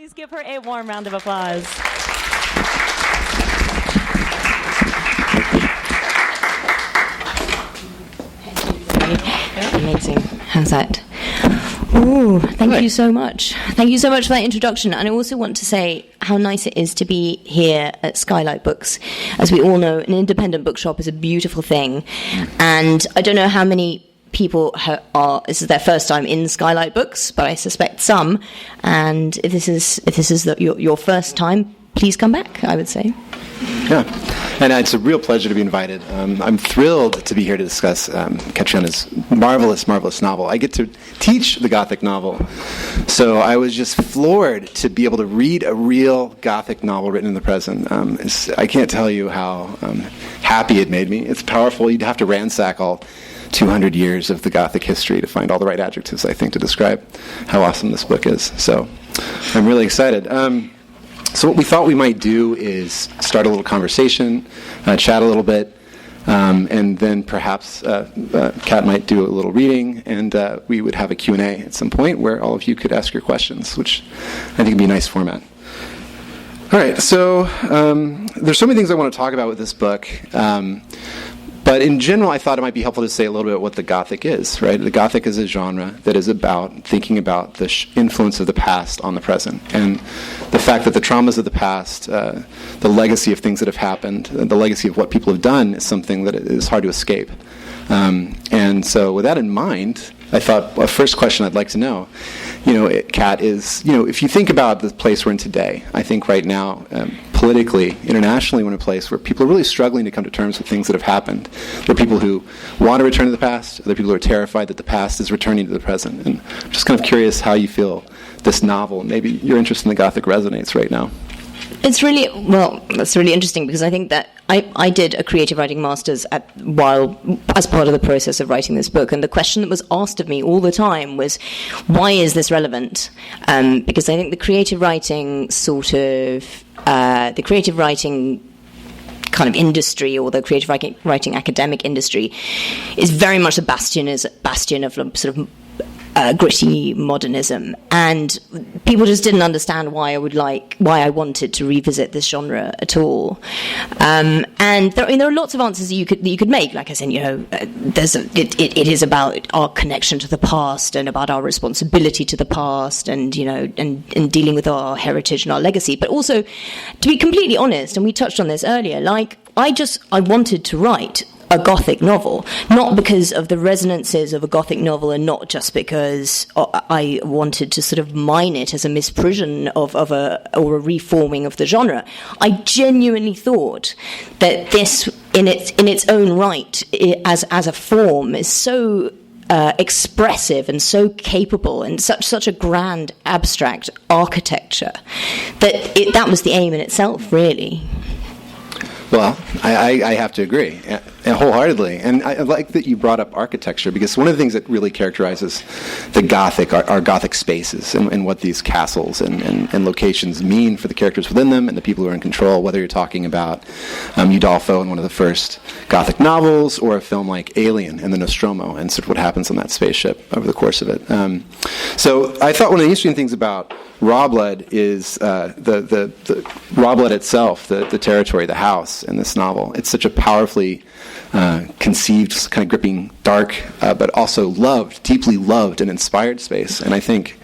Please give her a warm round of applause. Amazing. How's that? Ooh, thank you so much. Thank you so much for that introduction. And I also want to say how nice it is to be here at Skylight Books. As we all know, an independent bookshop is a beautiful thing. And I don't know how many people this is their first time in Skylight Books, but I suspect some. And if this is your first time, please come back, I would say. Yeah, and it's a real pleasure to be invited. I'm thrilled to be here to discuss Catriona's marvelous novel. I get to teach the Gothic novel, so I was just floored to be able to read a real Gothic novel written in the present. I can't tell you how happy it made me. It's powerful. You'd have to ransack all 200 years of the Gothic history to find all the right adjectives, I think, to describe how awesome this book is. So I'm really excited. So what we thought we might do is start a little conversation, chat a little bit, and then perhaps Kat might do a little reading, and we would have a Q&A at some point where all of you could ask your questions, which I think would be a nice format. All right, so there's so many things I want to talk about with this book. But in general, I thought it might be helpful to say a little bit what the Gothic is, right? The Gothic is a genre that is about thinking about the influence of the past on the present, and the fact that the traumas of the past, the legacy of things that have happened, the legacy of what people have done is something that is hard to escape. And so with that in mind, I thought a first question I'd like to know, Kat, is, if you think about the place we're in today, I think right now, politically, internationally, we're in a place where people are really struggling to come to terms with things that have happened. There are people who want to return to the past, other people who are terrified that the past is returning to the present. And I'm just kind of curious how you feel this novel, maybe your interest in the Gothic resonates right now. That's really interesting, because I think that I did a creative writing master's as part of the process of writing this book, and the question that was asked of me all the time was, why is this relevant? Because I think the creative writing kind of industry, or the creative writing academic industry, is very much a bastion of sort of gritty modernism, and people just didn't understand why I wanted to revisit this genre at all. And there are lots of answers that you could make. Like I said, it is about our connection to the past and about our responsibility to the past, and and dealing with our heritage and our legacy. But also, to be completely honest, and we touched on this earlier, I wanted to write a Gothic novel, not because of the resonances of a Gothic novel, and not just because I wanted to sort of mine it as a misprision or a reforming of the genre. I genuinely thought that this, in its own right, as a form, is so expressive and so capable, and such a grand abstract architecture, that was the aim in itself, really. Well, I have to agree, wholeheartedly. And I like that you brought up architecture, because one of the things that really characterizes the Gothic are Gothic spaces, and what these castles and locations mean for the characters within them and the people who are in control, whether you're talking about Udolpho in one of the first Gothic novels, or a film like Alien and the Nostromo, and sort of what happens on that spaceship over the course of it. So I thought one of the interesting things about Rawblood is the Rawblood itself, the territory, the house in this novel. It's such a powerfully conceived, kind of gripping, dark, but also deeply loved and inspired space. And I think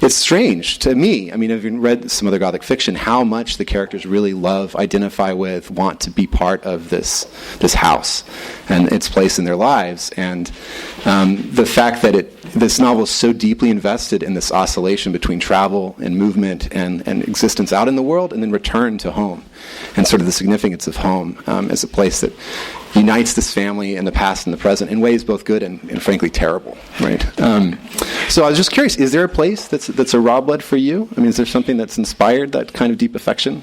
it's strange to me. I mean, I've read some other Gothic fiction, how much the characters really love, identify with, want to be part of this house and its place in their lives. And the fact that this novel is so deeply invested in this oscillation between travel and movement and existence out in the world, and then return to home, and sort of the significance of home as a place that unites this family in the past and the present in ways both good and frankly terrible, right? So I was just curious, is there a place that's a Rawblood for you? I mean, is there something that's inspired that kind of deep affection?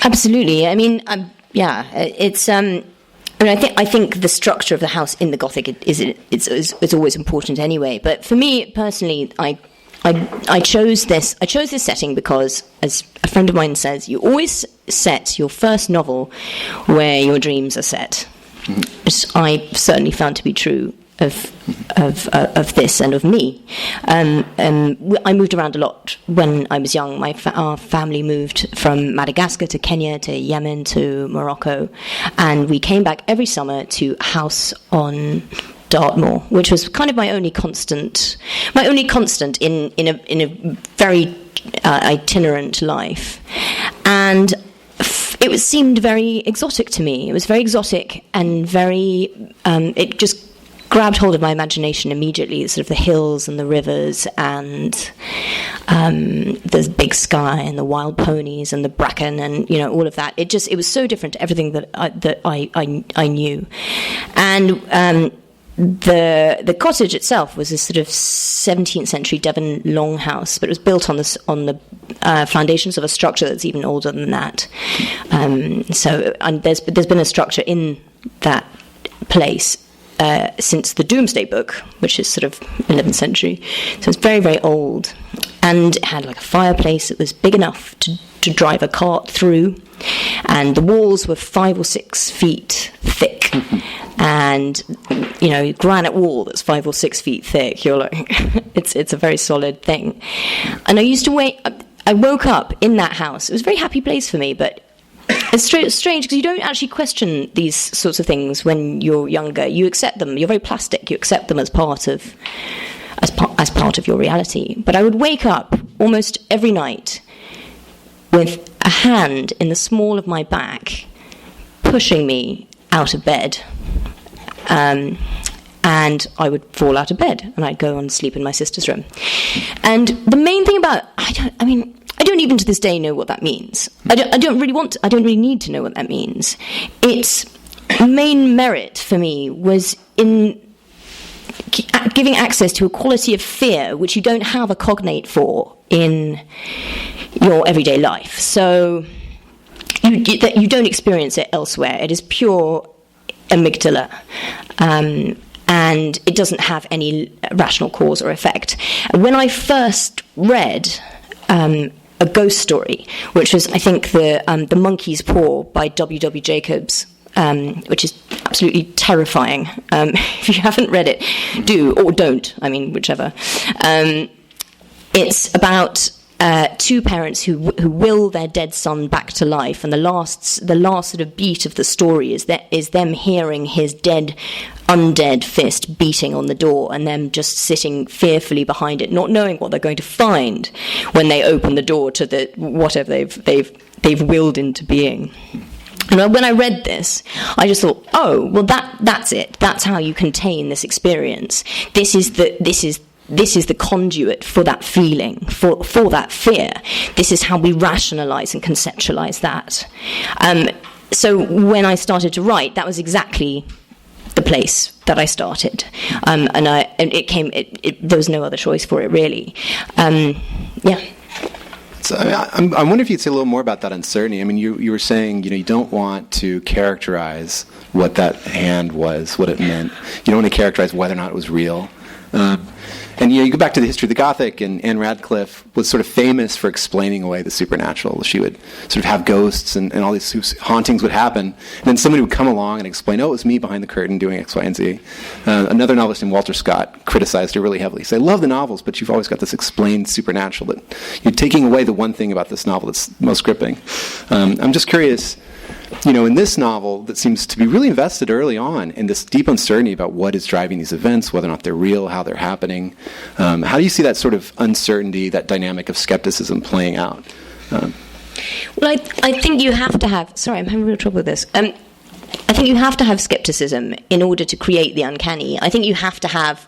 Absolutely. I mean, it's. I think the structure of the house in the Gothic it's always important anyway. But for me personally, I chose this setting because, as a friend of mine says, you always set your first novel where your dreams are set. Which I certainly found to be true of this and of me. I moved around a lot when I was young. Our family moved from Madagascar to Kenya to Yemen to Morocco, and we came back every summer to house on Dartmoor, which was kind of my only constant in a very itinerant life, and it seemed very exotic to me. It was very exotic and very. It just grabbed hold of my imagination immediately. Sort of the hills and the rivers and the big sky and the wild ponies and the bracken and all of that. It was so different to everything that I knew, and. The cottage itself was this sort of 17th century Devon longhouse, but it was built on the foundations of a structure that's even older than that. So there's been a structure in that place since the Domesday Book, which is sort of 11th century. So it's very, very old, and it had like a fireplace that was big enough to drive a cart through, and the walls were 5 or 6 feet thick. And granite wall that's 5 or 6 feet thick. You're like, it's a very solid thing. And I woke up in that house. It was a very happy place for me, but it's strange because you don't actually question these sorts of things when you're younger. You accept them. You're very plastic. You accept them as part of your reality. But I would wake up almost every night with a hand in the small of my back pushing me out of bed. And I would fall out of bed and I'd go and sleep in my sister's room. And the main thing about I don't even to this day know what that means. I don't really need to know what that means. Its main merit for me was in giving access to a quality of fear which you don't have a cognate for in your everyday life. So you don't experience it elsewhere. It is pure amygdala, and it doesn't have any rational cause or effect. When I first read a ghost story, which was, I think, the Monkey's Paw by W.W. Jacobs, which is absolutely terrifying. If you haven't read it, do, or don't, whichever. It's about two parents who will their dead son back to life, and the last sort of beat of the story is them hearing his undead fist beating on the door, and them just sitting fearfully behind it, not knowing what they're going to find when they open the door to the whatever they've willed into being. And when I read this, I just thought, oh, well, that's it. That's how you contain this experience. This is the conduit for that feeling, for that fear. This is how we rationalize and conceptualize that. So when I started to write, that was exactly the place that I started, and there was no other choice for it, really. Yeah. So I wonder if you'd say a little more about that uncertainty. You were saying, you don't want to characterize what that hand was, what it meant. You don't want to characterize whether or not it was real. And you go back to the history of the Gothic, and Anne Radcliffe was sort of famous for explaining away the supernatural. She would sort of have ghosts and all these hauntings would happen, and then somebody would come along and explain, oh, it was me behind the curtain doing X, Y, and Z. Another novelist named Walter Scott criticized her really heavily. He said, I love the novels, but you've always got this explained supernatural, that you're taking away the one thing about this novel that's most gripping. I'm just curious, in this novel that seems to be really invested early on in this deep uncertainty about what is driving these events, whether or not they're real, how they're happening. How do you see that sort of uncertainty, that dynamic of skepticism playing out? Well, I think you have to have... Sorry, I'm having real trouble with this. I think you have to have skepticism in order to create the uncanny. I think you have to have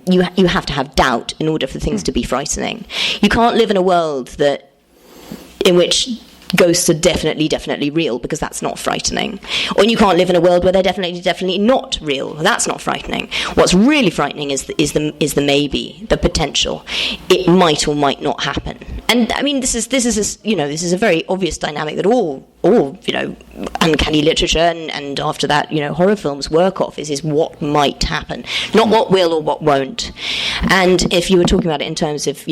you have to have doubt in order for things to be frightening. You can't live in a world in which ghosts are definitely real, because that's not frightening. Or you can't live in a world where they're definitely not real. That's not frightening. What's really frightening is the maybe, the potential. It might or might not happen. And this is a very obvious dynamic that all uncanny literature and after that horror films work off is what might happen, not what will or what won't. And if you were talking about it in terms of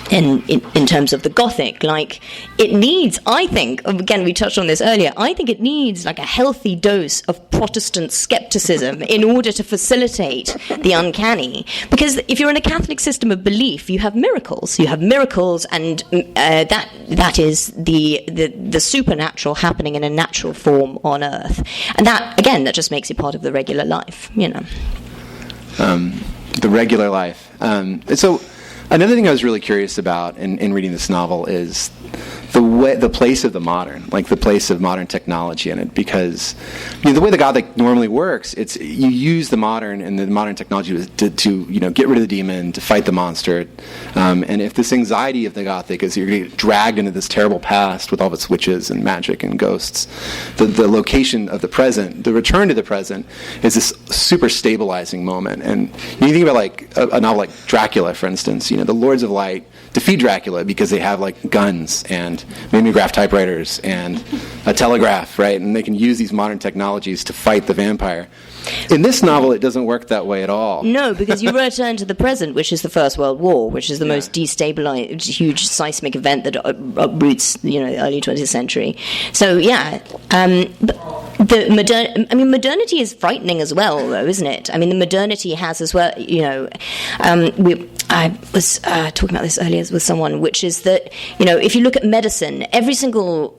in terms of the Gothic. Like, it needs, I think, again, we touched on this earlier, I think it needs like a healthy dose of Protestant skepticism in order to facilitate the uncanny. Because if you're in a Catholic system of belief, you have miracles. You have miracles, and that is the supernatural happening in a natural form on earth. And that, again, that just makes it part of the regular life, you know. The regular life. So another thing I was really curious about in reading this novel is the place of the modern, like the place of modern technology in it, because the way the Gothic normally works, it's you use the modern and the modern technology to get rid of the demon, to fight the monster, and if this anxiety of the Gothic is you're going to get dragged into this terrible past with all of its witches and magic and ghosts, the location of the present, the return to the present, is this super stabilizing moment. And you think about like a novel like Dracula, for instance, the Lords of Light defeat Dracula because they have like guns and mimeograph typewriters and a telegraph, right? And they can use these modern technologies to fight the vampire. In this novel, it doesn't work that way at all. No, because you return to the present, which is the First World War, which is the most destabilized, huge seismic event that uproots, the early 20th century. So, yeah, modernity is frightening as well, though, isn't it? I mean, the modernity has as well, I was talking about this earlier with someone, which is that, if you look at medicine, every single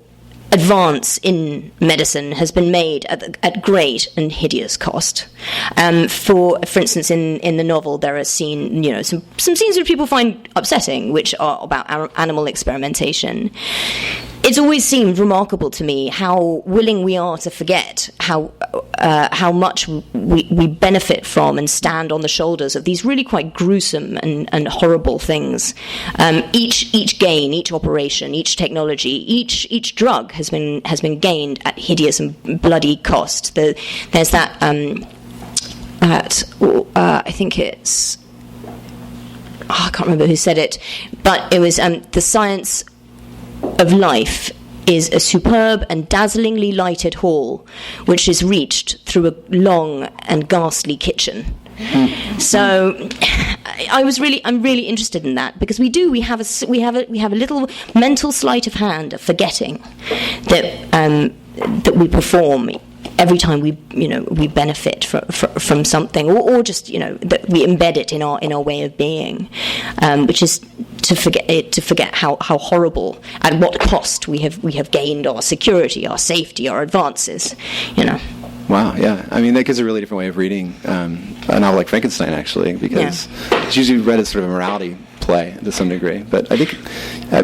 advance in medicine has been made at great and hideous cost. For instance, in the novel, there are some scenes which people find upsetting, which are about animal experimentation. It's always seemed remarkable to me how willing we are to forget how much we benefit from and stand on the shoulders of these really quite gruesome and horrible things. Each gain, each operation, each technology, each drug has been gained at hideous and bloody cost. There's that I think it's I can't remember who said it, but it was the science of life is a superb and dazzlingly lighted hall which is reached through a long and ghastly kitchen. So I'm really interested in that, because we have a little mental sleight of hand of forgetting that we perform every time we benefit from something, or just that we embed it in our way of being, which is to forget how horrible, at what cost we have gained our security, our safety, our advances. Wow, yeah. I mean, that gives a really different way of reading a novel like Frankenstein, actually, because it's usually read as sort of a morality play to some degree. But I think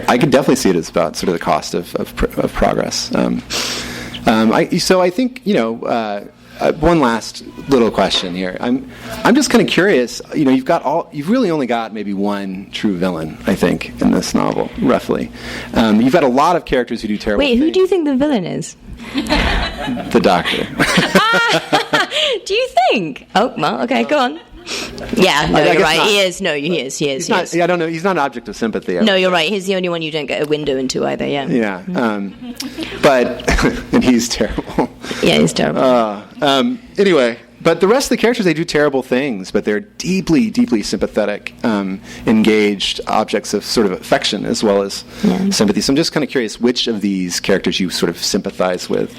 I could definitely see it as about sort of the cost of progress. So I think one last little question here. I'm just kind of curious. You've really only got maybe one true villain, I think, in this novel, roughly. You've got a lot of characters who do terrible things. Wait, who do you think the villain is? The Doctor. Do you think? Oh, well, okay, go on. Yeah, no, you're right. Not. He is. No, he is. He's not. I don't know. He's not an object of sympathy. No, you're right. He's the only one you don't get a window into either. Yeah. Yeah. But and he's terrible. Yeah, he's terrible. Anyway, but the rest of the characters, they do terrible things, but they're deeply, deeply sympathetic, engaged objects of sort of affection as well as sympathy. So I'm just kind of curious which of these characters you sort of sympathize with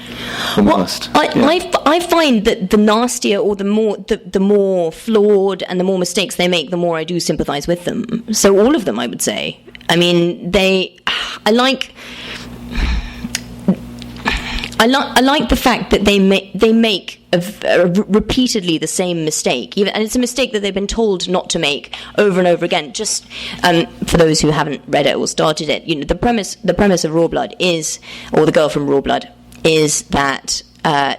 the most. I find that the nastier or the more flawed and the more mistakes they make, the more I do sympathize with them. So all of them, I would say. I mean, I like the fact that they make repeatedly the same mistake, and it's a mistake that they've been told not to make over and over again. Just for those who haven't read it or started it, the premise of Rawblood is, or The Girl from Rawblood, is that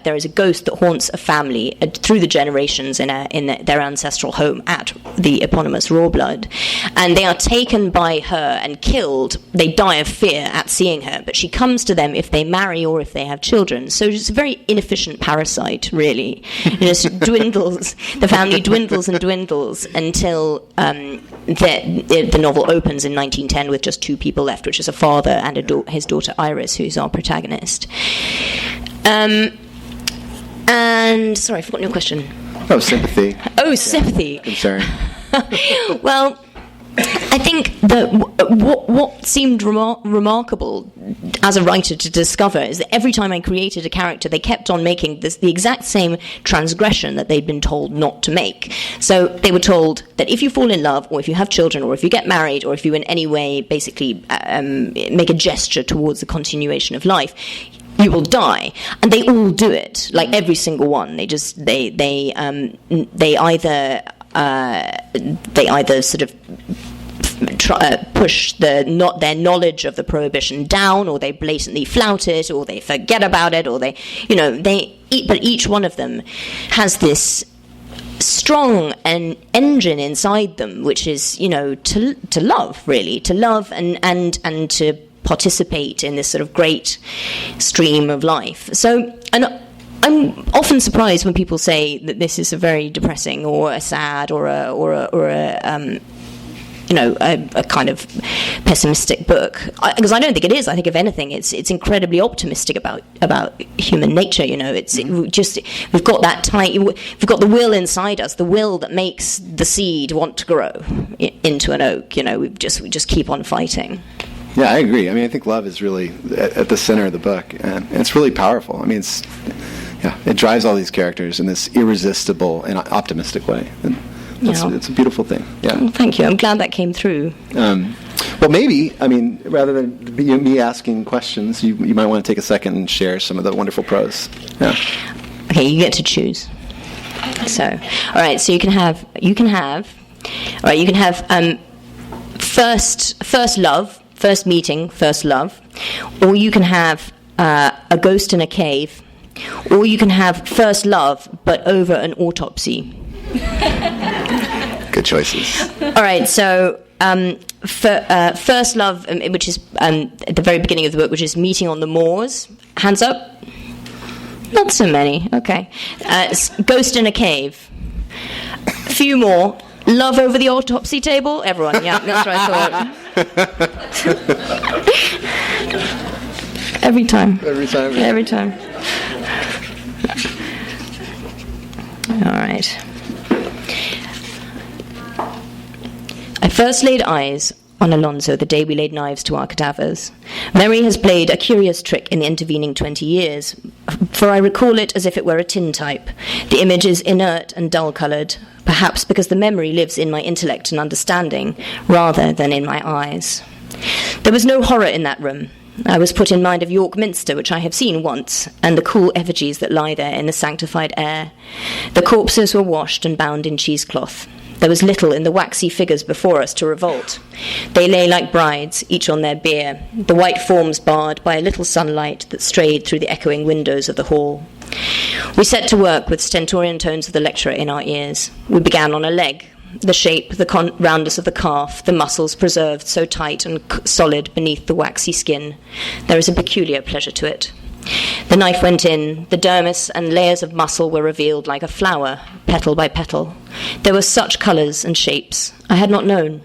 there is a ghost that haunts a family through the generations in their ancestral home at the eponymous Rawblood, and they are taken by her and killed. They die of fear at seeing her, but she comes to them if they marry or if they have children. So it's a very inefficient parasite, really. It just dwindles. The family dwindles and dwindles until the novel opens in 1910 with just two people left, which is a father and his daughter Iris, who's our protagonist. And sorry, I forgot your question. Oh, sympathy. Oh, sympathy. Concern. Well, I think that what seemed remarkable as a writer to discover is that every time I created a character, they kept on making the exact same transgression that they'd been told not to make. So they were told that if you fall in love, or if you have children, or if you get married, or if you in any way basically make a gesture towards the continuation of life, you will die. And they all do it, like every single one. They either sort of push their knowledge of the prohibition down, or they blatantly flout it, or they forget about it, or but each one of them has this strong an engine inside them, which is to love, really, to love and to participate in this sort of great stream of life. So, and I'm often surprised when people say that this is a very depressing or a sad or a kind of pessimistic book, because I don't think it is. I think if anything, it's incredibly optimistic about human nature. We've got we've got the will inside us, the will that makes the seed want to grow into an oak. We just keep on fighting. Yeah, I agree. I mean, I think love is really at the center of the book, and it's really powerful. I mean, it drives all these characters in this irresistible and optimistic way. And it's a beautiful thing. Yeah. Well, thank you. I'm glad that came through. Well, maybe, rather than me asking questions, you might want to take a second and share some of the wonderful prose. Yeah. Okay, you get to choose. So, all right. So you can have first love, first meeting, first love, or you can have a ghost in a cave, or you can have first love but over an autopsy. Good choices. All right, so first love, which is at the very beginning of the book, which is meeting on the moors. Hands up. Not so many. Okay. Ghost in a cave. A few more. Love over the autopsy table. Everyone. Yeah, that's what I thought. Every time. All right. I first laid eyes on Alonso the day we laid knives to our cadavers. Memory has played a curious trick in the intervening 20 years, for I recall it as if it were a tintype. The image is inert and dull-coloured, perhaps because the memory lives in my intellect and understanding, rather than in my eyes. There was no horror in that room. I was put in mind of York Minster, which I have seen once, and the cool effigies that lie there in the sanctified air. The corpses were washed and bound in cheesecloth. There was little in the waxy figures before us to revolt. They lay like brides, each on their bier, the white forms barred by a little sunlight that strayed through the echoing windows of the hall. We set to work with stentorian tones of the lecturer in our ears. We began on a leg. The shape, the roundness of the calf, the muscles preserved so tight and solid beneath the waxy skin. There is a peculiar pleasure to it. The knife went in, the dermis and layers of muscle were revealed like a flower, petal by petal. There were such colours and shapes I had not known.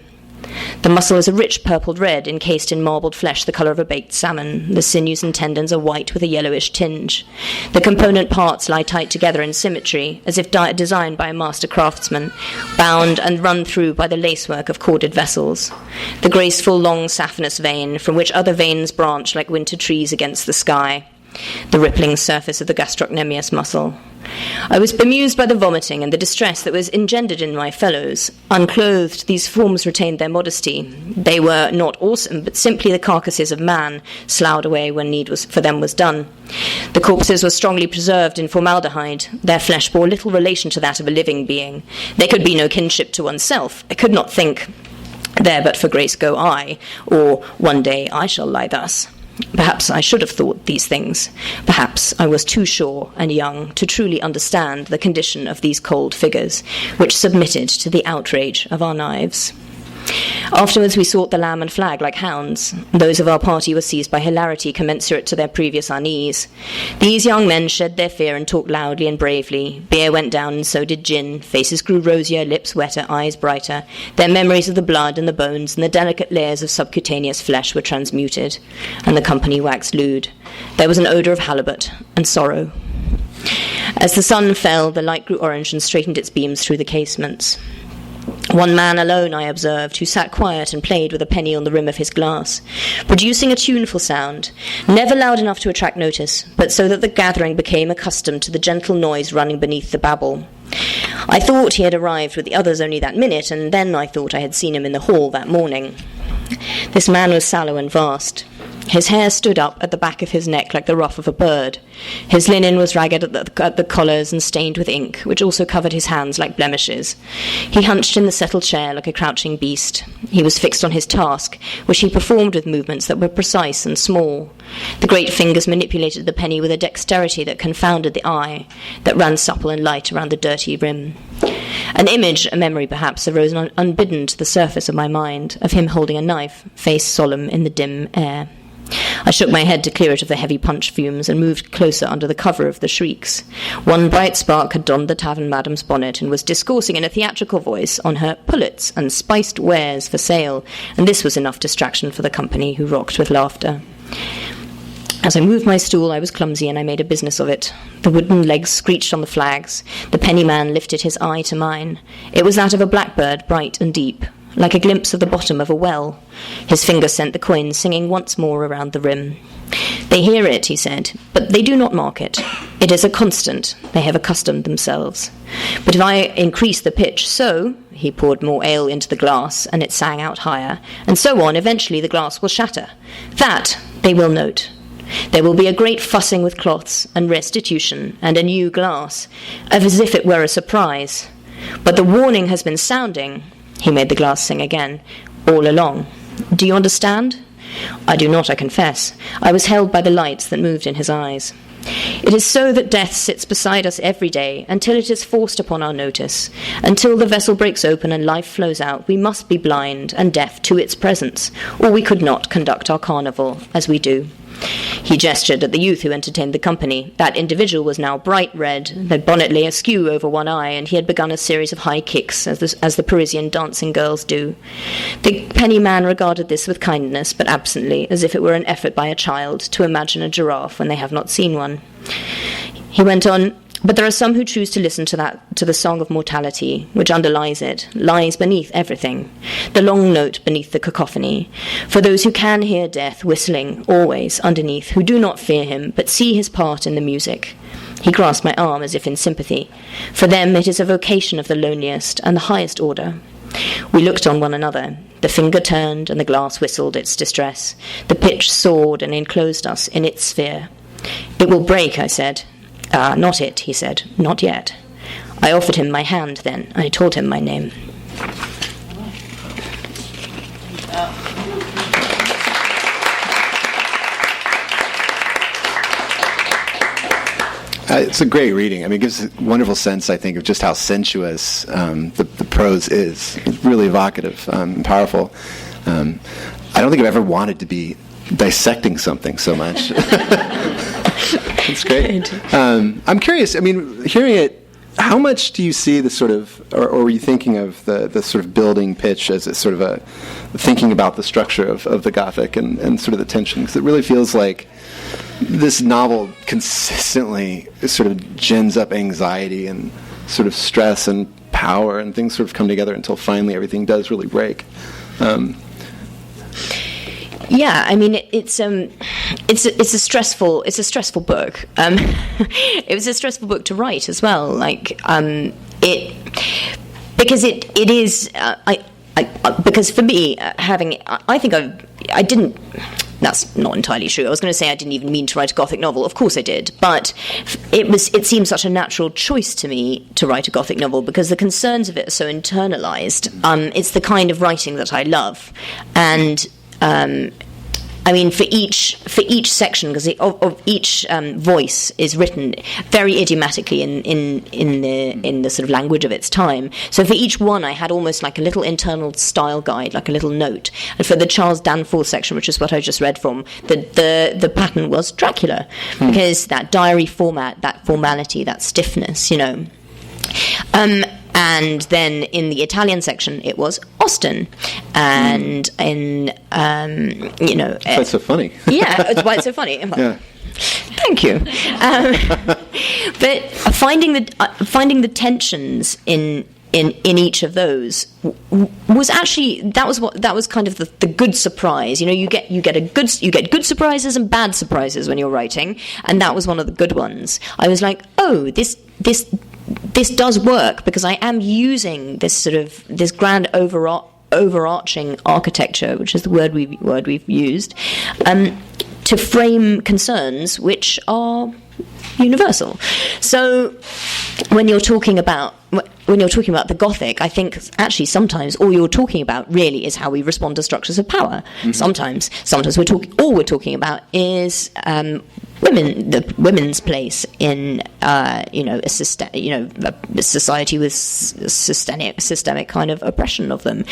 The muscle is a rich purpled red, encased in marbled flesh the colour of a baked salmon. The sinews and tendons are white with a yellowish tinge. The component parts lie tight together in symmetry, as if designed by a master craftsman, bound and run through by the lacework of corded vessels. The graceful long saphenous vein, from which other veins branch like winter trees against the sky. The rippling surface of the gastrocnemius muscle. I was bemused by the vomiting and the distress that was engendered in my fellows. Unclothed, these forms retained their modesty. They were not awesome, but simply the carcasses of man, sloughed away when need for them was done. The corpses were strongly preserved in formaldehyde. Their flesh bore little relation to that of a living being. There could be no kinship to oneself. I could not think, there but for grace go I, or one day I shall lie thus. Perhaps I should have thought these things. Perhaps I was too sure and young to truly understand the condition of these cold figures, which submitted to the outrage of our knives. Afterwards we sought the lamb and flag like hounds. Those of our party were seized by hilarity commensurate to their previous unease. These young men shed their fear and talked loudly and bravely. Beer went down and so did gin. Faces grew rosier, lips wetter, eyes brighter. Their memories of the blood and the bones and the delicate layers of subcutaneous flesh were transmuted, and the company waxed lewd. There was an odour of halibut and sorrow. As the sun fell, the light grew orange and straightened its beams through the casements. One man alone I observed, who sat quiet and played with a penny on the rim of his glass, producing a tuneful sound, never loud enough to attract notice, but so that the gathering became accustomed to the gentle noise running beneath the babble. I thought he had arrived with the others only that minute, and then I thought I had seen him in the hall that morning. This man was sallow and vast. His hair stood up at the back of his neck like the ruff of a bird. His linen was ragged at the collars and stained with ink, which also covered his hands like blemishes. He hunched in the settled chair like a crouching beast. He was fixed on his task, which he performed with movements that were precise and small. The great fingers manipulated the penny with a dexterity that confounded the eye, that ran supple and light around the dirty rim. An image, a memory perhaps, arose unbidden to the surface of my mind, of him holding a knife, face solemn in the dim air. I shook my head to clear it of the heavy punch fumes and moved closer under the cover of the shrieks. One bright spark had donned the tavern madam's bonnet and was discoursing in a theatrical voice on her pullets and spiced wares for sale, and this was enough distraction for the company, who rocked with laughter. As I moved my stool, I was clumsy, and I made a business of it. The wooden legs screeched on the flags. The penny man lifted his eye to mine. It was that of a blackbird, bright and deep, like a glimpse of the bottom of a well. His finger sent the coin singing once more around the rim. "They hear it," he said, "but they do not mark it. It is a constant. They have accustomed themselves. But if I increase the pitch so," he poured more ale into the glass, and it sang out higher, "and so on, eventually the glass will shatter. That they will note. There will be a great fussing with cloths, and restitution, and a new glass, as if it were a surprise. But the warning has been sounding," he made the glass sing again, "all along. Do you understand?" I do not, I confess. I was held by the lights that moved in his eyes. "It is so that death sits beside us every day, until it is forced upon our notice. Until the vessel breaks open and life flows out, we must be blind and deaf to its presence, or we could not conduct our carnival as we do." He gestured at the youth who entertained the company. That individual was now bright red, the bonnet lay askew over one eye, and he had begun a series of high kicks, as the Parisian dancing girls do. The penny man regarded this with kindness, but absently, as if it were an effort by a child to imagine a giraffe when they have not seen one. He went on, "But there are some who choose to listen to the song of mortality, which underlies it, lies beneath everything, the long note beneath the cacophony. For those who can hear death whistling always underneath, who do not fear him, but see his part in the music." He grasped my arm as if in sympathy. "For them it is a vocation of the loneliest and the highest order." We looked on one another. The finger turned and the glass whistled its distress. The pitch soared and enclosed us in its sphere. "It will break," I said. "Not it," he said, "not yet." I offered him my hand then. I told him my name. It's a great reading. I mean, it gives a wonderful sense, I think, of just how sensuous the prose is. It's really evocative and powerful. I don't think I've ever wanted to be dissecting something so much. It's great. I'm curious, I mean, hearing it, how much do you see the sort of, or were you thinking of the sort of building pitch as a sort of a, thinking about the structure of the Gothic and sort of the tension? Because it really feels like this novel consistently sort of gins up anxiety and sort of stress and power, and things sort of come together until finally everything does really break. Yeah, I mean it's a stressful book. It was a stressful book to write as well. Like because for me I didn't. That's not entirely true. I was going to say I didn't even mean to write a Gothic novel. Of course I did, but it seemed such a natural choice to me to write a Gothic novel because the concerns of it are so internalized. It's the kind of writing that I love, and I mean, for each section, because of each voice is written very idiomatically in the sort of language of its time. So for each one, I had almost like a little internal style guide, like a little note. And for the Charles Danforth section, which is what I just read from, the pattern was Dracula, because that diary format, that formality, that stiffness, you know. And then in the Italian section, it was Austen, and in That's so funny. Yeah, it's why it's so funny. Yeah. Thank you. But finding the tensions in in each of those was actually that was kind of the good surprise. You get good surprises and bad surprises when you're writing, and that was one of the good ones. I was like, oh, this does work, because I am using this grand overarching architecture, which is the word we've used, to frame concerns which are universal. So when you're talking about the Gothic, I think actually sometimes all you're talking about really is how we respond to structures of power. Mm-hmm. Sometimes all we're talking about is women's place in a society with systemic kind of oppression of them.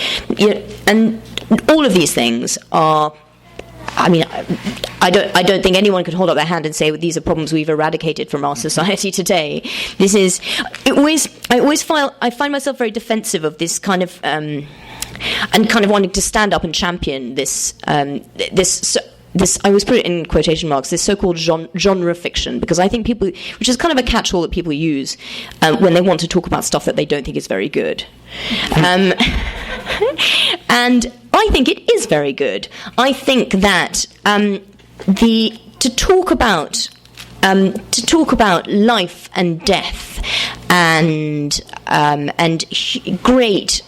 And all of these things are, I mean, I don't think anyone could hold up their hand and say, well, these are problems we've eradicated from our society today. I find myself very defensive of this kind of, and kind of wanting to stand up and champion this, I always put it in quotation marks, this so-called genre fiction, because I think people, which is kind of a catch-all that people use when they want to talk about stuff that they don't think is very good. And I think it is very good. I think that to talk about life and death and great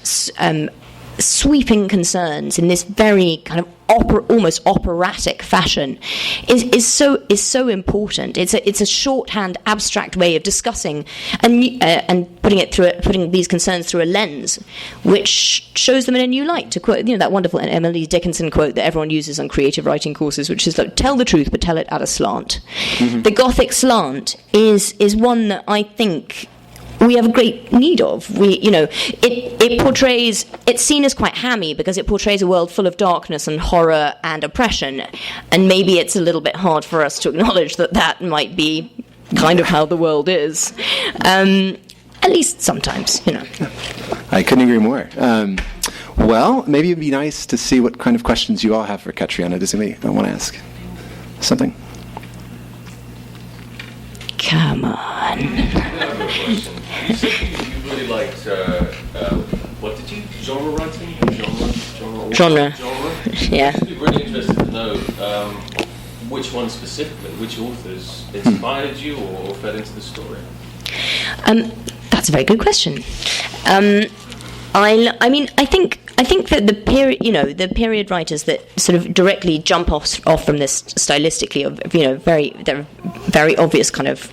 sweeping concerns in this very kind of almost operatic fashion is so important. It's a shorthand, abstract way of discussing and putting these concerns through a lens which shows them in a new light. To quote that wonderful Emily Dickinson quote that everyone uses on creative writing courses, which is like, tell the truth but tell it at a slant. Mm-hmm. The Gothic slant is one that I think we have a great need of. It portrays, it's seen as quite hammy because it portrays a world full of darkness and horror and oppression, and maybe it's a little bit hard for us to acknowledge that might be kind of how the world is, at least sometimes. I couldn't agree more. Well, maybe it'd be nice to see what kind of questions you all have for Catriona. Does anybody want to ask something? Come on. You really liked, what did you, genre writing? Genre. Yeah. I'd be really interested to know which one specifically, which authors inspired you or fed into the story. That's a very good question. I think that the period writers that sort of directly jump off from this stylistically of they're very obvious kind of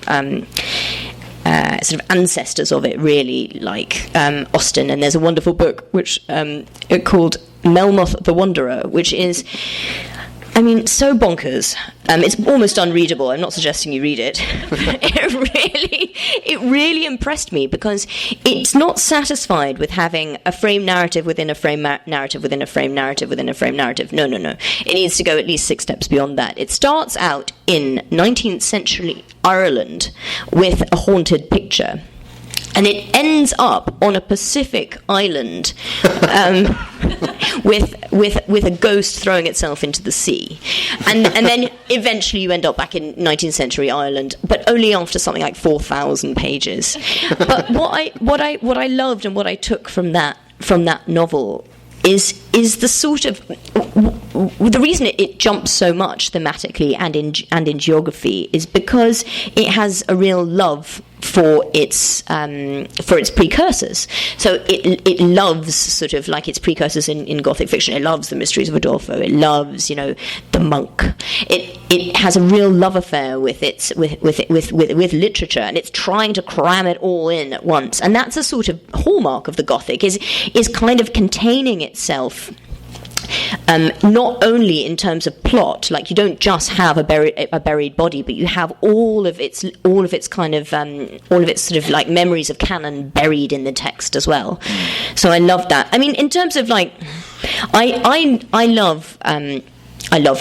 sort of ancestors of it, really, like Austen. And there's a wonderful book which called Melmoth the Wanderer, which is, so bonkers. It's almost unreadable. I'm not suggesting you read it. It really impressed me because it's not satisfied with having a frame narrative within a frame narrative within a frame narrative within a frame narrative. No. It needs to go at least 6 steps beyond that. It starts out in 19th century Ireland with a haunted picture. And it ends up on a Pacific island with a ghost throwing itself into the sea, and then eventually you end up back in 19th century Ireland, but only after something like 4,000 pages. But what I loved and what I took from that novel is the sort of the reason it jumps so much thematically and in geography is because it has a real love for its precursors. So it loves sort of like its precursors in Gothic fiction. It loves the Mysteries of Udolpho. It loves the monk. It has a real love affair with literature, and it's trying to cram it all in at once. And that's a sort of hallmark of the Gothic is kind of containing itself. Not only in terms of plot, like you don't just have a buried body, but you have all of its kind of all of its sort of like memories of canon buried in the text as well. So I love that. In terms of like, I love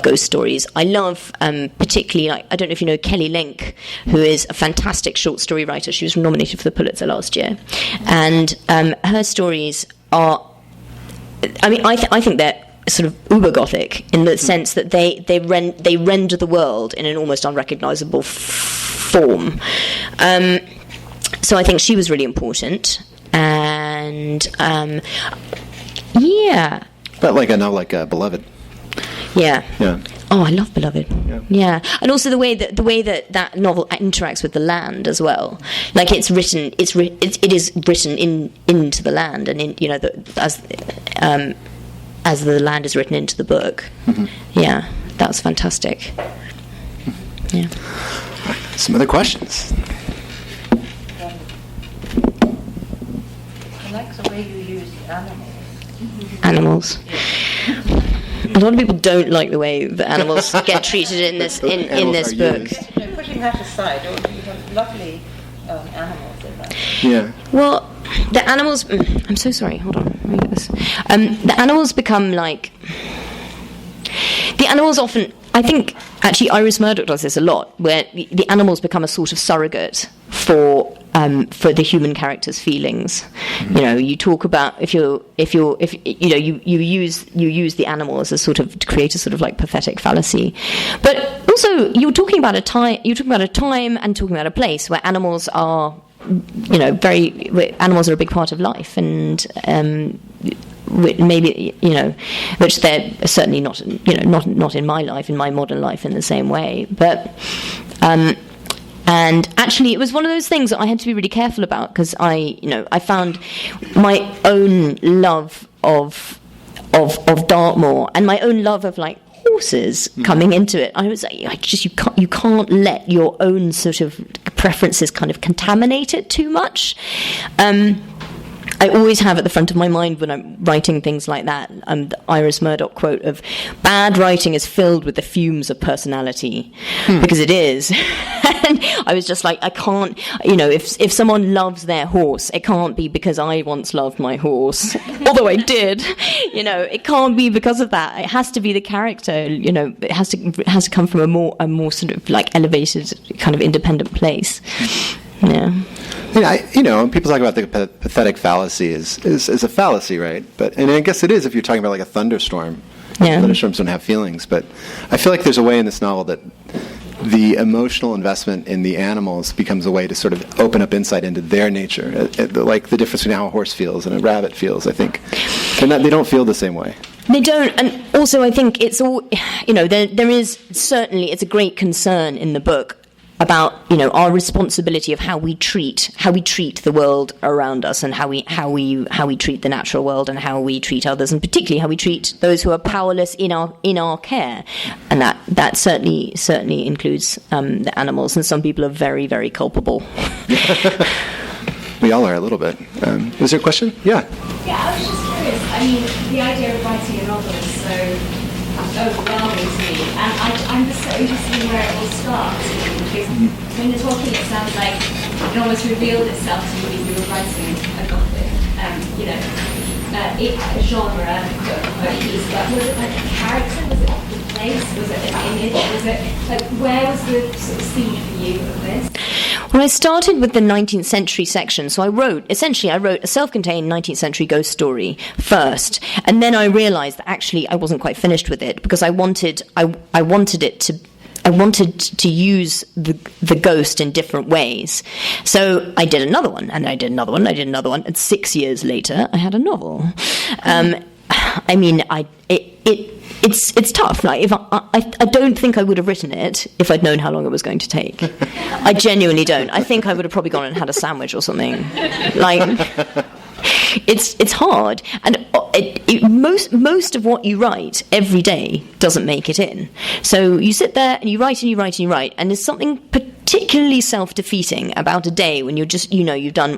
ghost stories. I love particularly, like, I don't know if you know Kelly Link, who is a fantastic short story writer. She was nominated for the Pulitzer last year, and her stories are. I think they're sort of uber Gothic in the sense that they render the world in an almost unrecognisable form. So I think she was really important. And and yeah. But like a novel like Beloved. Yeah. Yeah. Oh, I love Beloved. Yeah. And also the way that novel interacts with the land as well. Like it is written into the land, and as the land is written into the book. Mm-hmm. Yeah, that was fantastic. Yeah. Some other questions? I like the way you use Animals. A lot of people don't like the way that animals get treated in this book. Pushing that aside, you have lovely animals in that. Yeah. Well, the animals. I'm so sorry. Hold on. Let me get this. The animals become like. The animals often. I think actually Iris Murdoch does this a lot, where the animals become a sort of surrogate for the human character's feelings. You know, you talk about if you use the animal as a sort of to create a sort of like pathetic fallacy, but also you're talking about a time and talking about a place where animals are, animals are a big part of life, and maybe which they're certainly not in my life, in my modern life in the same way, but and actually it was one of those things that I had to be really careful about, because I found my own love of Dartmoor and my own love of like horses coming into it. I was like, you can't let your own sort of preferences kind of contaminate it too much. I always have at the front of my mind when I'm writing things like that, the Iris Murdoch quote of, "Bad writing is filled with the fumes of personality," because it is. And I was just like, I can't, if someone loves their horse, it can't be because I once loved my horse, although I did. It can't be because of that. It has to be the character. It has to come from a more sort of like elevated kind of independent place. Yeah. People talk about the pathetic fallacy is a fallacy, right? And I guess it is if you're talking about like a thunderstorm. Yeah. Thunderstorms don't have feelings, but I feel like there's a way in this novel that the emotional investment in the animals becomes a way to sort of open up insight into their nature, like the difference between how a horse feels and a rabbit feels. I think they don't feel the same way. They don't, and also I think it's all, there is certainly, it's a great concern in the book about our responsibility of how we treat the world around us, and how we treat the natural world, and how we treat others, and particularly how we treat those who are powerless in our care, and that certainly includes the animals, and some people are very, very culpable. We all are a little bit. Is there a question? Yeah. Yeah, I was just curious. I mean, the idea of writing a novel is so overwhelming to me, and I'm just so interested in where it all starts, because when you're talking it sounds like it almost revealed itself to you when you were writing a gothic genre piece. But was it like a character, was it the place, was it an image, was it like, where was the sort of seed for you of this? Well, I started with the 19th century section, so I wrote a self-contained 19th century ghost story first, and then I realised that actually I wasn't quite finished with it, because I wanted to use the ghost in different ways. So I did another one, and I did another one, and 6 years later I had a novel. I mean, it's tough. Like, if I don't think I would have written it if I'd known how long it was going to take. I genuinely don't. I think I would have probably gone and had a sandwich or something. Like, it's hard, and most of what you write every day doesn't make it in. So you sit there and you write and you write and you write, and there's something particularly self-defeating about a day when you're just, you've done,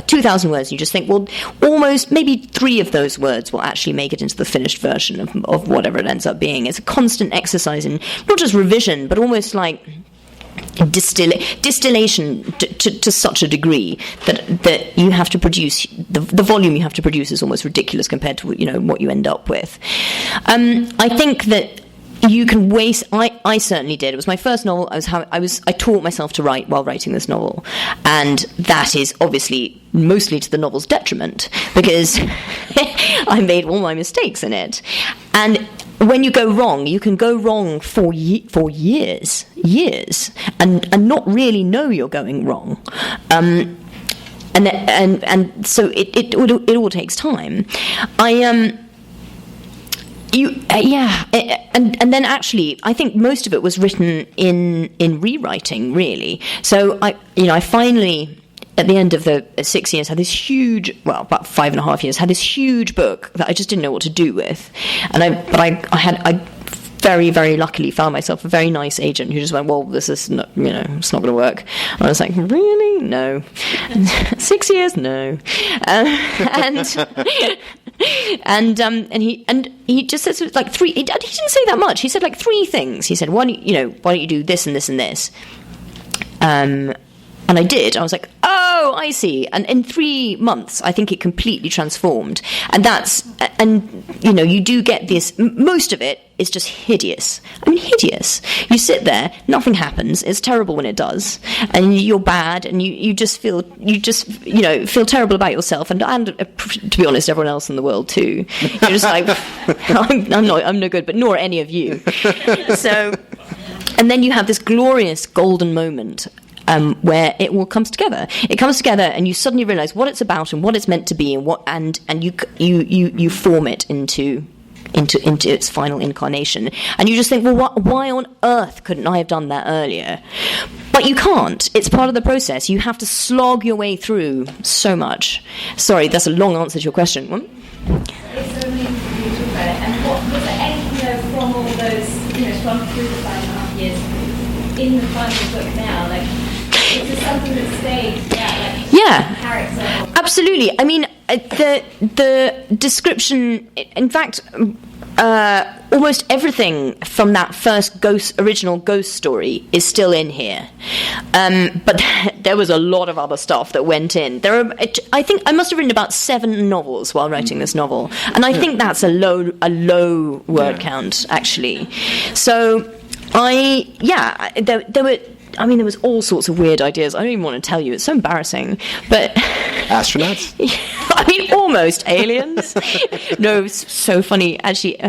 2,000 words, and you just think, well, almost maybe 3 of those words will actually make it into the finished version of whatever it ends up being. It's a constant exercise in not just revision, but almost like distillation to such a degree that you have to produce, the volume you have to produce is almost ridiculous compared to what you end up with. I think that you can waste. I certainly did. It was my first novel. I taught myself to write while writing this novel, and that is obviously mostly to the novel's detriment, because I made all my mistakes in it. And when you go wrong, you can go wrong for years, and not really know you're going wrong. And so it all takes time. And then actually, I think most of it was written in rewriting, really. So I finally, at the end of the 6 years, had this huge, well, about 5.5 years, had this huge book that I just didn't know what to do with, I very, very luckily found myself a very nice agent who just went, well, this is not, it's not going to work. And I was like, really? No. 6 years? No. And he just said like three. He didn't say that much. He said like three things. He said, why don't you do this and this and this? And I did. I was like, oh, I see. And in 3 months, I think it completely transformed. And you do get this. Most of it is just hideous. I mean, hideous. You sit there, nothing happens. It's terrible when it does, and you're bad, and you just feel terrible about yourself, and to be honest, everyone else in the world too. You're just like, I'm no good, but nor any of you. So, and then you have this glorious golden moment. Where it all comes together. It comes together, and you suddenly realise what it's about and what it's meant to be, and you form it into its final incarnation. And you just think, well, why on earth couldn't I have done that earlier? But you can't. It's part of the process. You have to slog your way through so much. Sorry, that's a long answer to your question. It's so amazing for you to talk about it. And what was there anything from all those, from through the 5.5 years in the final book now, like? Is there something that stayed? Yeah, character? Absolutely. I mean, the description. In fact, almost everything from that first original ghost story is still in here. But there was a lot of other stuff that went in. I think I must have written about 7 novels while writing this novel, and I think that's a low word count actually. So there was all sorts of weird ideas. I don't even want to tell you. It's so embarrassing. But astronauts? I mean, almost aliens. No, it's so funny. Actually,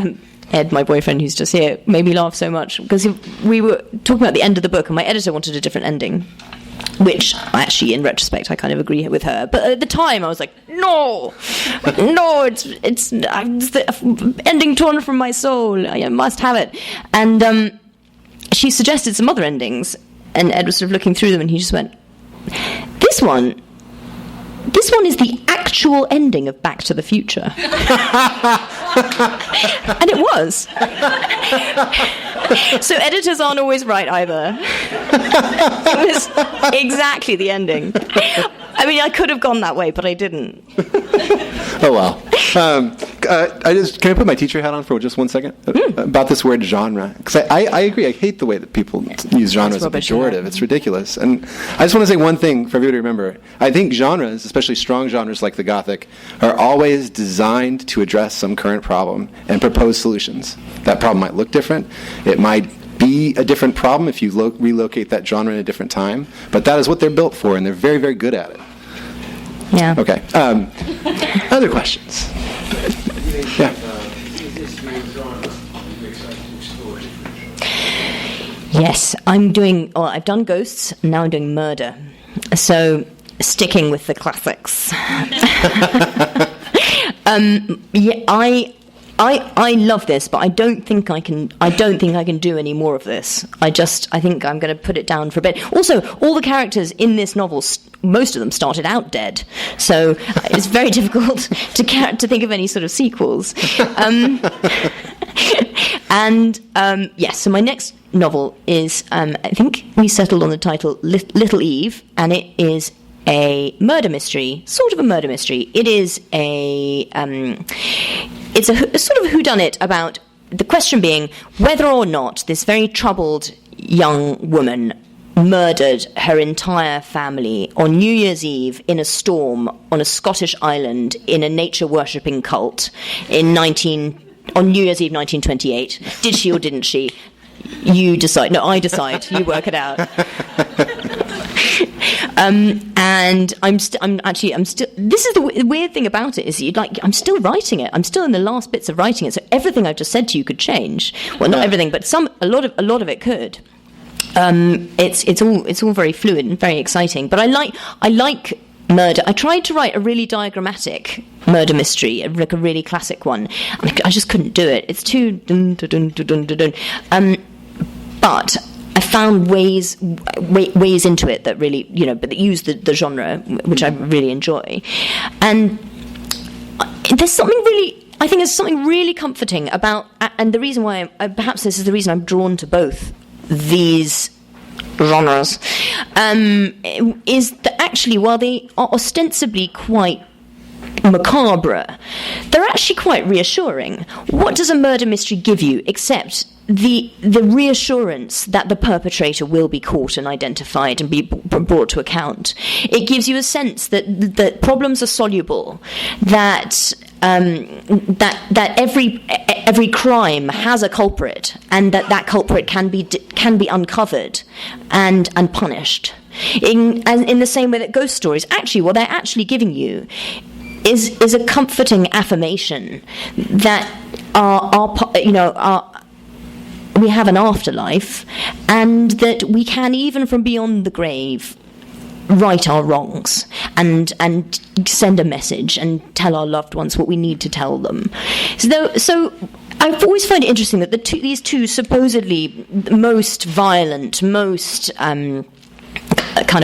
Ed, my boyfriend, who's just here, made me laugh so much because we were talking about the end of the book, and my editor wanted a different ending. Which, actually, in retrospect, I kind of agree with her. But at the time, I was like, no, it's the ending torn from my soul. I must have it. And she suggested some other endings. And Ed was sort of looking through them, and he just went, this one is the actual ending of Back to the Future. And it was. So editors aren't always right either. It was exactly the ending. I mean, I could have gone that way, but I didn't. Oh, well. Can I put my teacher hat on for just 1 second? About this word genre. Because I agree. I hate the way that people use genre as a pejorative. It's ridiculous. And I just want to say one thing for everybody to remember. I think genres, especially strong genres like the Gothic, are always designed to address some current problem and propose solutions. That problem might look different. It might be a different problem if you relocate that genre in a different time. But that is what they're built for, and they're very, very good at it. Yeah. Okay. Other questions? Yeah. Yes, I've done ghosts, now I'm doing murder. So, sticking with the classics. I love this, but I don't think I can do any more of this. I think I'm going to put it down for a bit. Also, all the characters in this novel, most of them started out dead, so it's very difficult to think of any sort of sequels. So my next novel is, I think we settled on the title Little Eve, and it is a murder mystery, sort of a murder mystery. It is it's a sort of whodunit about the question being whether or not this very troubled young woman murdered her entire family on New Year's Eve in a storm on a Scottish island in a nature-worshipping cult on New Year's Eve 1928. Did she or didn't she? You decide. No, I decide. You work it out. And I'm still. This is the weird thing about it is I'm still writing it. I'm still in the last bits of writing it. So everything I've just said to you could change. Well, not everything, but a lot of it could. It's all very fluid and very exciting. But I like murder. I tried to write a really diagrammatic murder mystery, like a really classic one, and I just couldn't do it. It's too dun, dun, dun, dun, dun, dun. But I found ways into it that really, but that use the genre, which I really enjoy. And there's something really, I think there's something really comforting about, and the reason why, perhaps this is the reason I'm drawn to both these genres, is that actually, while they are ostensibly quite macabre, they're actually quite reassuring. What does a murder mystery give you except the reassurance that the perpetrator will be caught and identified and be brought to account? It gives you a sense that problems are soluble, that every crime has a culprit, and that culprit can be uncovered and punished. In the same way that ghost stories, actually, what they're actually giving you is a comforting affirmation that we have an afterlife, and that we can, even from beyond the grave, right our wrongs and send a message and tell our loved ones what we need to tell them. So I've always found it interesting that these two supposedly most violent, most kind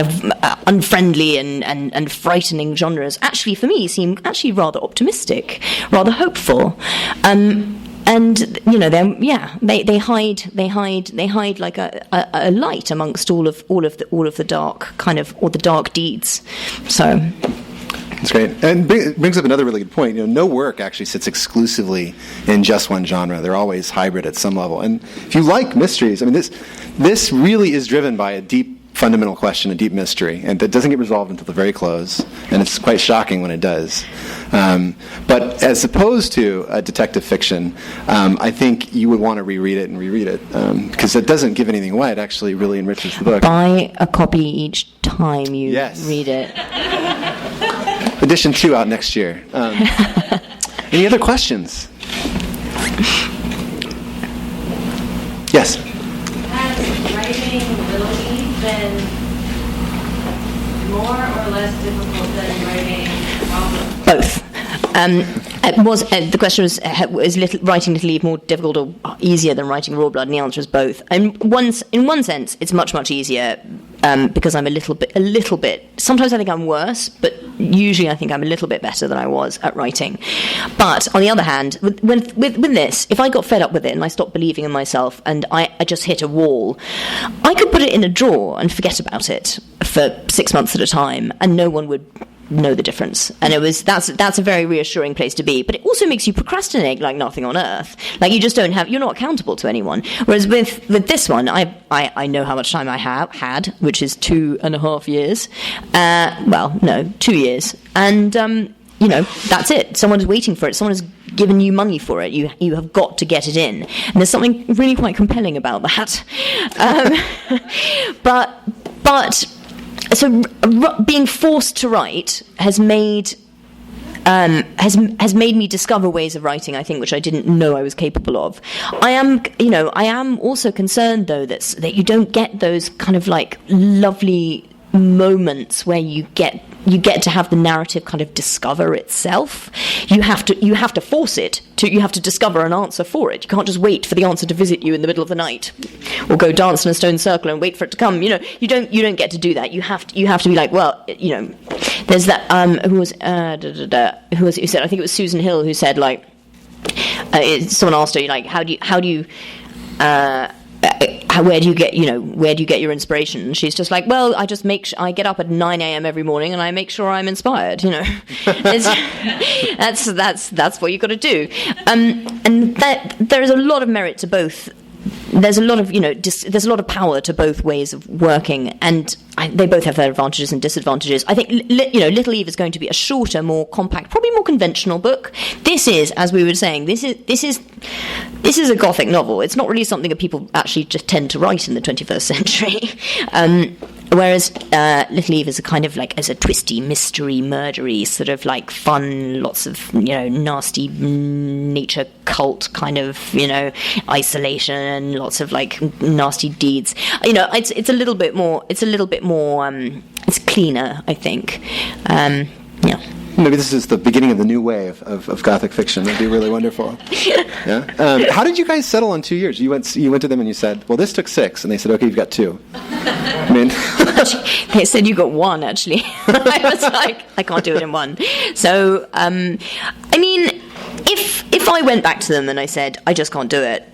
of unfriendly and frightening genres actually, for me, seem actually rather optimistic, rather hopeful. And they hide like a light amongst all of the dark kind of, or the dark deeds. So that's great, and it brings up another really good point. No work actually sits exclusively in just one genre. They're always hybrid at some level. And if you like mysteries, I mean, this really is driven by a deep fundamental question, a deep mystery, and that doesn't get resolved until the very close, and it's quite shocking when it does. But as opposed to a detective fiction, I think you would want to reread it because it doesn't give anything away. It actually really enriches the book. Buy a copy each time you read it. Edition 2 out next year. Any other questions? Yes? Has writing Little Eve been more or less difficult than writing Rawblood? Both. The question was, writing Little Eve more difficult or easier than writing Rawblood? And the answer is both. And in one sense, it's much easier because I'm a little bit. Sometimes I think I'm worse, but usually I think I'm a little bit better than I was at writing. But on the other hand, with this, if I got fed up with it and I stopped believing in myself and I just hit a wall, I could put it in a drawer and forget about it for 6 months at a time, and no one would know the difference. And that's a very reassuring place to be. But it also makes you procrastinate like nothing on earth. Like you're not accountable to anyone. Whereas with this one, I know how much time I have had, which is 2.5 years. 2 years. And that's it. Someone's waiting for it. Someone has given you money for it. You have got to get it in. And there's something really quite compelling about that. But so being forced to write has made me discover ways of writing, I think, which I didn't know I was capable of. I am also concerned though that you don't get those kind of like lovely moments where you get to have the narrative kind of discover itself. You have to force it to. You have to discover an answer for it. You can't just wait for the answer to visit you in the middle of the night, or go dance in a stone circle and wait for it to come. You don't get to do that. You have to be like, well, there's that who said, I think it was Susan Hill who said, like, someone asked her, like, how do you where do you get your inspiration? And she's just like, well, I just I get up at 9 a.m. every morning and I make sure I'm inspired. That's what you got to do. And that there is a lot of merit to both. There's a lot of there's a lot of power to both ways of working, and they both have their advantages and disadvantages. I think Little Eve is going to be a shorter, more compact, probably more conventional book. This is, as we were saying, this is a Gothic novel. It's not really something that people actually just tend to write in the 21st century. Whereas Little Eve is a kind of like as a twisty, mystery, murdery, sort of like fun, lots of nasty nature cult kind of isolation, lots of like nasty deeds. It's a little bit more. It's cleaner, I think. Yeah. Maybe this is the beginning of the new wave of Gothic fiction. That'd be really wonderful. Yeah. How did you guys settle on 2 years? You went to them and you said, "Well, this took 6," and they said, "Okay, you've got 2." I mean, they said you got 1. Actually, I was like, I can't do it in 1. So, I mean, if I went back to them and I said I just can't do it.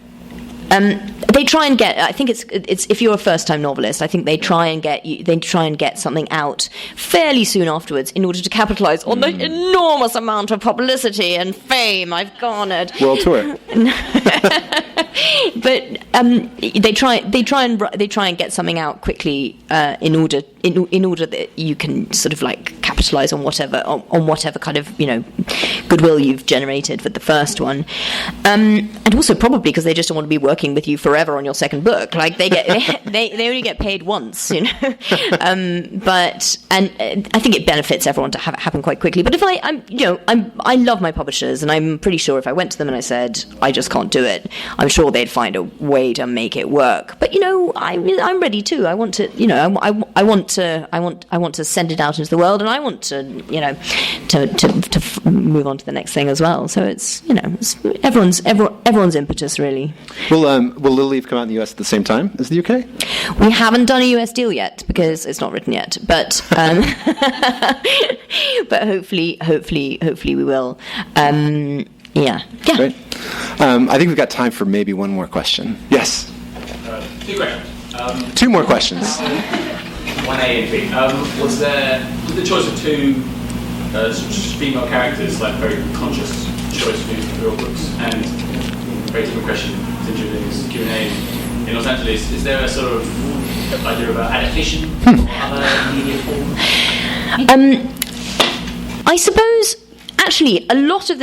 They try and get. I think it's if you're a first-time novelist, I think they try and get something out fairly soon afterwards in order to capitalise on the enormous amount of publicity and fame I've garnered. World tour. But they try and get something out quickly in order that you can sort of like capitalise on whatever kind of goodwill you've generated with the first one, and also probably because they just don't want to be working with you forever on your second book. Like they only get paid once, but I think it benefits everyone to have it happen quite quickly. But if I love my publishers, and I'm pretty sure if I went to them and I said I just can't do it, I'm sure they'd find a way to make it work. But I'm ready too. I want to I want to send it out into the world, and I want to to move on to the next thing as well. So it's it's everyone's impetus really. Will Little Eve come out in the US at the same time as the UK? We haven't done a US deal yet because it's not written yet, but but hopefully we will. Yeah. Great. I think we've got time for maybe one more question. Yes. 2 questions. 2 more questions. 1A and B. Was the choice of 2 female characters like very conscious choice for your books? And very different question to Julian's Q&A in Los Angeles. Is there a sort of idea about adaptation or other media forms? I suppose. Actually, a lot of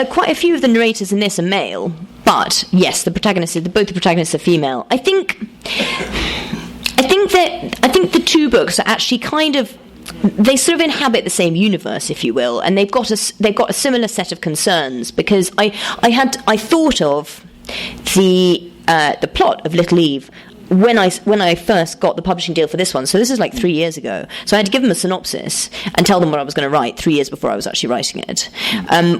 quite a few of the narrators in this are male, but yes, both the protagonists are female. I think the 2 books are actually kind of, they sort of inhabit the same universe, if you will, and they've got a similar set of concerns, because I thought of the plot of Little Eve when I first got the publishing deal for this one. So this is like 3 years ago. So I had to give them a synopsis and tell them what I was going to write 3 years before I was actually writing it,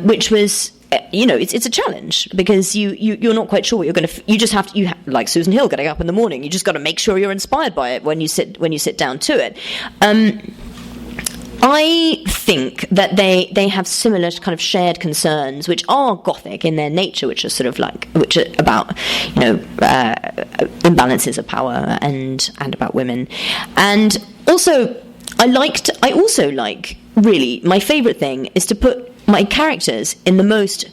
which was, it's a challenge, because you're not quite sure what you're going to. You just have to. Like Susan Hill getting up in the morning. You just got to make sure you're inspired by it when you sit down to it. I think that they have similar kind of shared concerns, which are Gothic in their nature, which are about imbalances of power and about women, and also I also like really my favourite thing is to put my characters in the most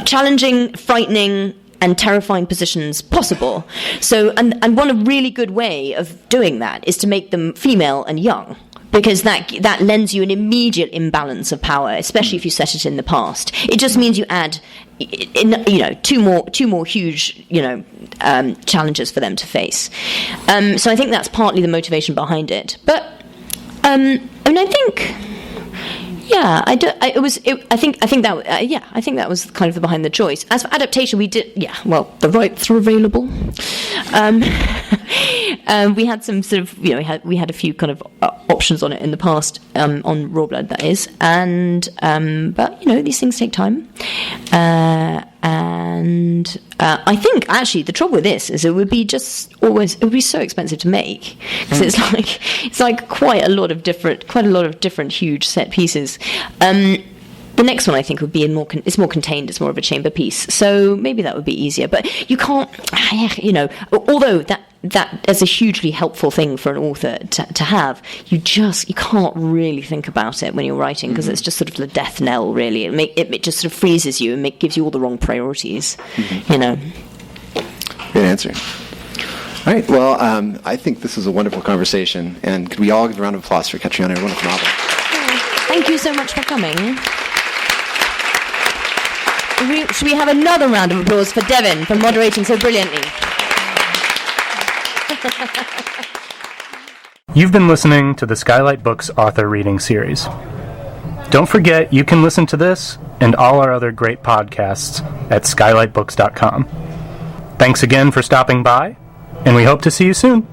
challenging, frightening, and terrifying positions possible. So, and one really good way of doing that is to make them female and young, because that lends you an immediate imbalance of power, especially if you set it in the past. It just means you add, two more huge, challenges for them to face. So I think that's partly the motivation behind it. But I think. Yeah, I think that was kind of behind the choice. As for adaptation, we did. Yeah, well, the rights are available. We had some sort of, we had a few kind of options on it in the past, on Rawblood, that is, and but these things take time. And I think actually the trouble with this is it would be so expensive to make, because it's like quite a lot of different huge set pieces. The next one I think would be it's more contained. It's more of a chamber piece, so maybe that would be easier. But you can't, although that is a hugely helpful thing for an author to have. You can't really think about it when you're writing, because it's just sort of the death knell. Really, it just sort of freezes you and gives you all the wrong priorities. Great answer. All right. Well, I think this was a wonderful conversation, and could we all give a round of applause for Catriona, a wonderful novel? Thank you so much for coming. Should we have another round of applause for Devin for moderating so brilliantly? You've been listening to the Skylight Books author reading series. Don't forget, you can listen to this and all our other great podcasts at skylightbooks.com. Thanks again for stopping by, and we hope to see you soon.